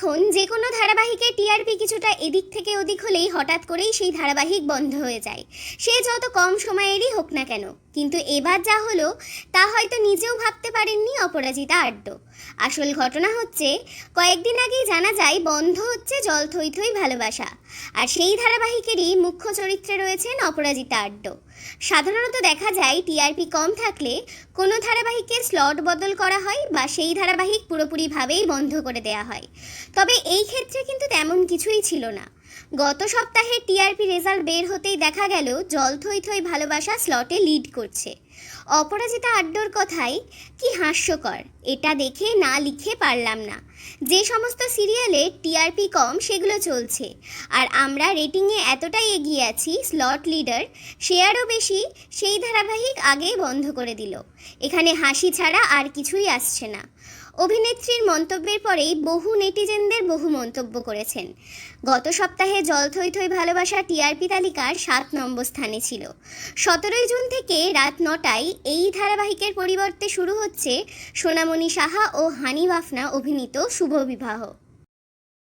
এখন যে কোনো ধারাবাহিকের টিআরপি কিছুটা এদিক থেকে ওদিক হলেই হঠাৎ করেই সেই ধারাবাহিক বন্ধ হয়ে যায়, সে যত কম সময়েরই হোক না কেন। কিন্তু এবার যা হলো তা হয়তো নিজেও ভাবতে পারেননি অপরাজিতা আড্ড। আসল ঘটনা হচ্ছে, কয়েকদিন আগেই জানা যায় বন্ধ হচ্ছে জল থই থই ভালোবাসা, আর সেই ধারাবাহিকেরই মুখ্য চরিত্রে রয়েছেন অপরাজিতা আড্ড। সাধারণত দেখা যায় টিআরপি কম থাকলে কোনো ধারাবাহিকের স্লট বদল করা হয় বা সেই ধারাবাহিক পুরোপুরিভাবেই বন্ধ করে দেওয়া হয়। তবে এই ক্ষেত্রে কিন্তু তেমন কিছুই ছিল না। গত সপ্তাহে টিআরপি রেজাল্ট বের হতেই দেখা গেল জল থই থই ভালোবাসা স্লটে লিড করছে। অপরাজিতা আড্ডর কথাই কি হাস্যকর, এটা দেখে না লিখে পারলাম না। যে সমস্ত সিরিয়ালে টিআরপি কম সেগুলো চলছে, আর আমরা রেটিংয়ে এতটাই এগিয়ে আছি, স্লট লিডার শেয়ারও বেশি, সেই ধারাবাহিক আগেই বন্ধ করে দিল। এখানে হাসি ছাড়া আর কিছুই আসছে না। অভিনেত্রীর মন্তব্যের পরেই বহু নেটিজেনদের বহু মন্তব্য করেছেন। গত সপ্তাহে জল থই থই ভালোবাসা টিআরপি তালিকার 7 নম্বর স্থানে ছিল। 17 জুন থেকে রাত 9টায় এই ধারাবাহিকের পরিবর্তে শুরু হচ্ছে সোনামণি সাহা ও হানি বাফনা অভিনীত শুভ বিবাহ।